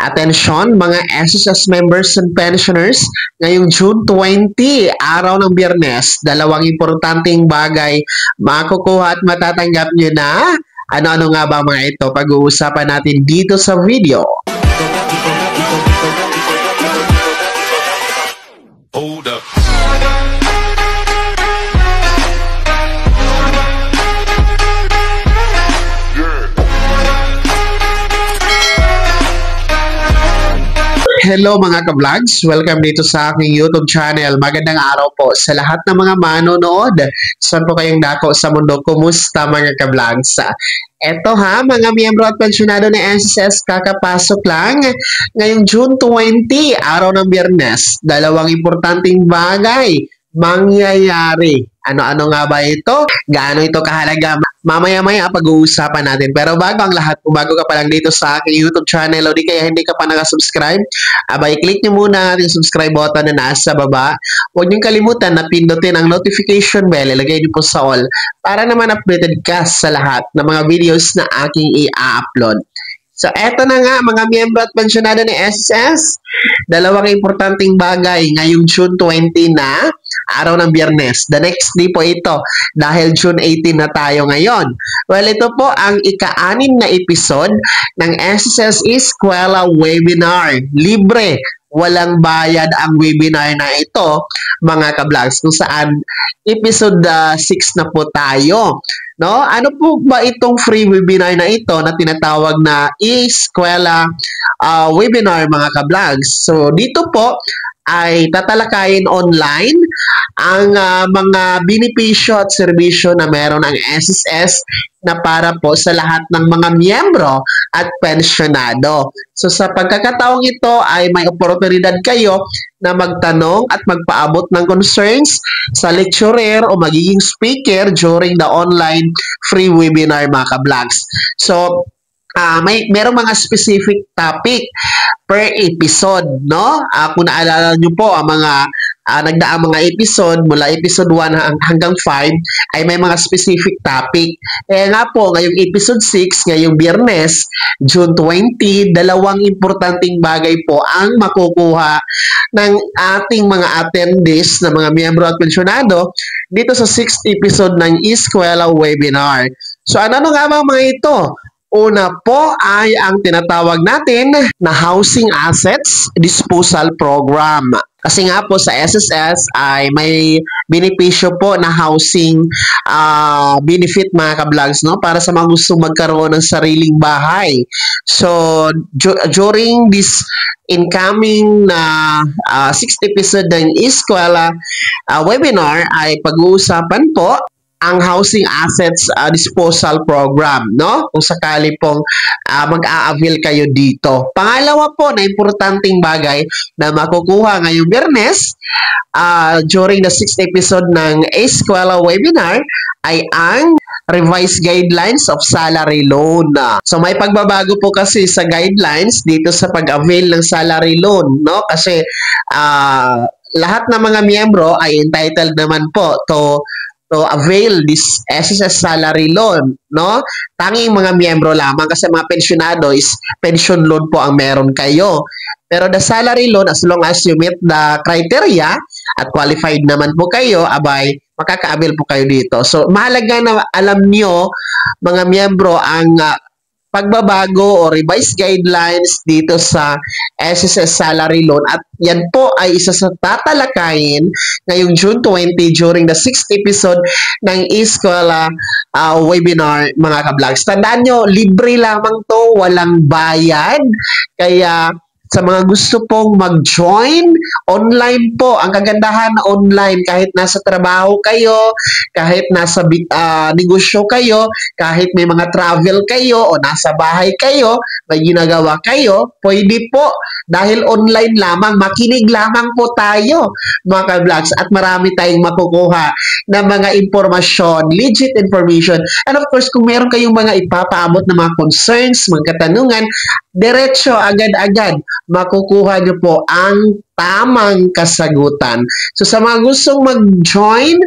Atensyon mga SSS members and pensioners, ngayong June 20, araw ng Biyernes, dalawang importanteng bagay makukuha at matatanggap nyo na. Ano-ano nga ba mga ito? Pag-uusapan natin dito sa video. Hold up. Hello mga ka-vlogs! Welcome dito sa aking YouTube channel. Magandang araw po sa lahat ng mga manonood. Saan po kayong dako sa mundo? Kumusta mga ka-vlogs? Eto ha, mga miyembro at pensyonado ng SSS, kakapasok lang. Ngayong June 20, araw ng Biyernes, dalawang importanteng bagay mangyayari. Ano-ano nga ba ito? Gaano ito kahalaga? Mamaya-maya pag-uusapan natin. Pero bago ang lahat, kung bago ka pa lang dito sa aking YouTube channel o di kaya hindi ka pa nakasubscribe, abay click nyo muna ang subscribe button na nasa baba. Huwag nyo kalimutan na pindutin ang notification bell. Ilagay nyo po sa all para naman updated ka sa lahat ng mga videos na aking i-upload. So, eto na nga mga miyembro at pensyonado ni SSS. Dalawang importanteng bagay ngayong June 20 na, araw ng Biyernes. The next day po ito dahil June 18 na tayo ngayon. Well, ito po ang ika-6 na episode ng SSS Eskwela Webinar. Libre, walang bayad ang webinar na ito, mga ka-vlogs, kung saan episode 6 na po tayo. No? Ano po ba itong free webinar na ito na tinatawag na Eskwela Webinar, mga ka-vlogs? So, dito po ay tatalakayin online ang mga benepisyo at serbisyo na meron ang SSS na para po sa lahat ng mga miyembro at pensyonado. So sa pagkakataong ito ay may oportunidad kayo na magtanong at magpaabot ng concerns sa lecturer o magiging speaker during the online free webinar, mga ka-vlogs. So merong mga specific topic per episode, no? Kung naalala nyo po, ang mga nagdaang mga episode, mula episode 1 hanggang 5, ay may mga specific topic. Kaya nga po, ngayong episode 6, ngayong Biyernes, June 20, dalawang importanteng bagay po ang makukuha ng ating mga attendees na mga miyembro at pensyonado dito sa 6th episode ng Eskwela Webinar. So, ano nga ba mga ito? Una po ay ang tinatawag natin na Housing Assets Disposal Program. Kasi nga po sa SSS ay may benepisyo po na housing benefit, mga ka-vlogs, no? Para sa mga gusto magkaroon ng sariling bahay. So, during this incoming na 6th episode ng Eskwela Webinar ay pag-uusapan po ang Housing Assets Disposal Program, no? Kung sakali pong mag-a-avail kayo dito. Pangalawa po na importanteng bagay na makukuha ngayong Biyernes during the 6th episode ng Eskwela Webinar ay ang revised guidelines of salary loan. So may pagbabago po kasi sa guidelines dito sa pag-avail ng salary loan, no? Kasi lahat ng mga miyembro ay entitled naman po to avail this SSS salary loan, no? Tanging mga miyembro lamang kasi mga pensyonado is pension loan po ang meron kayo. Pero the salary loan, as long as you meet the criteria at qualified naman po kayo, abay, makaka-avail po kayo dito. So, mahalaga na alam nyo, mga miyembro, ang pagbabago o revised guidelines dito sa SSS salary loan, at yan po ay isa sa tatalakayin ngayong June 20 during the 6th episode ng Eskwela Webinar, mga ka-vlogs. Tandaan nyo, libre lamang to, walang bayad. Kaya sa mga gusto pong mag-join, online po. Ang kagandahan, online. Kahit nasa trabaho kayo, kahit nasa negosyo kayo, kahit may mga travel kayo o nasa bahay kayo, may ginagawa kayo, pwede po. Dahil online lamang, makinig lamang po tayo, mga ka-vlogs, at marami tayong makukuha ng mga impormasyon, legit information. And of course, kung meron kayong mga ipapaabot na mga concerns, mga katanungan, diretso, agad-agad, makukuha nyo po ang tamang kasagutan. So sa mga gustong mag-join,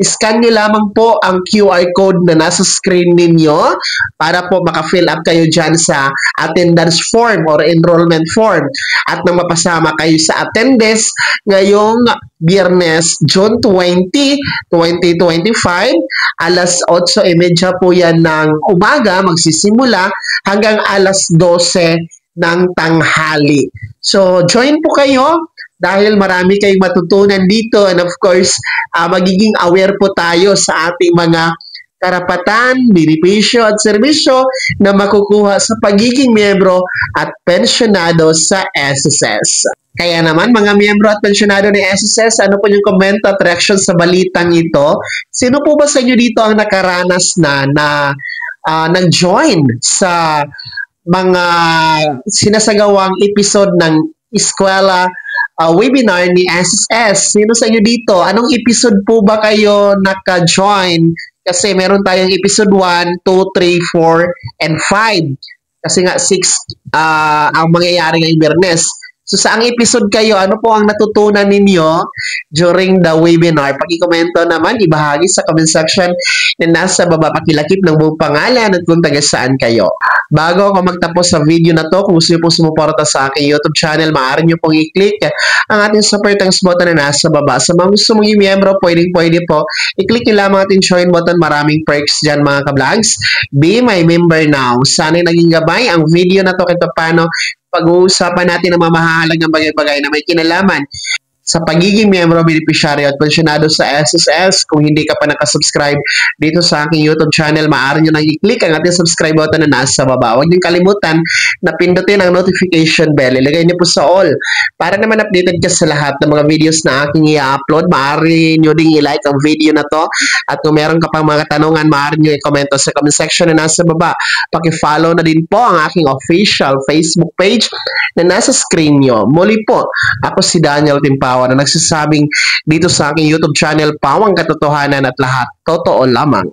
scan nyo lamang po ang QR code na nasa screen ninyo para po maka-fill up kayo dyan sa attendance form or enrollment form at nang mapasama kayo sa attendance ngayong Biyernes, June 20, 2025, alas 8:30 po yan ng umaga magsisimula hanggang alas 12 ng tanghali. So, join po kayo dahil marami kayong matutunan dito and of course, magiging aware po tayo sa ating mga karapatan, benepisyo at serbisyo na makukuha sa pagiging miyembro at pensyonado sa SSS. Kaya naman mga miyembro at pensyonado ng SSS, ano po yung comment at reaction sa balitang ito? Sino po ba sa inyo dito ang nakaranas na nag-join sa mga sinasagawang episode ng eskwela webinar ni SSS? Sino sa inyo dito? Anong episode po ba kayo naka-join? Kasi meron tayong episode 1, 2, 3, 4, and 5. Kasi nga 6 ang mangyayari ngayong Biyernes. So saang episode kayo? Ano po ang natutunan ninyo during the webinar? Paki-komento naman, ibahagi sa comment section na nasa baba, pakilakip ng buong pangalan at kung taga saan kayo. Bago ako magtapos sa video na to, kung gusto niyo pong sumuporta sa aking YouTube channel, maaari niyo pong i-click ang ating super thanks button na nasa baba. Sa mga gusto mong i-miyembro, pwede po. I-click niyo lamang ating join button. Maraming perks dyan mga ka-vlogs. Be my member now. Sana'y naging gabay ang video na to kahit paano pag-uusapan natin ang mamahalagang bagay-bagay na may kinalaman sa pagiging miyembro, beneficiaryo at pensyonado sa SSS. Kung hindi ka pa nakasubscribe dito sa aking YouTube channel, maaari nyo nang i-click ang ating subscribe button na nasa baba. Huwag nyo kalimutan na pindutin ang notification bell. Ilagay nyo po sa all para naman updated ka sa lahat ng mga videos na aking i-upload. Maaari nyo ding i-like ang video na to at kung meron ka pang mga tanungan, maaari nyo i-comment sa comment section na nasa baba. Paki-follow na din po ang aking official Facebook page na nasa screen nyo. Muli po, ako si Daniel Timpawa na nagsasabing dito sa aking YouTube channel, Pawang Katotohanan at lahat totoo lamang.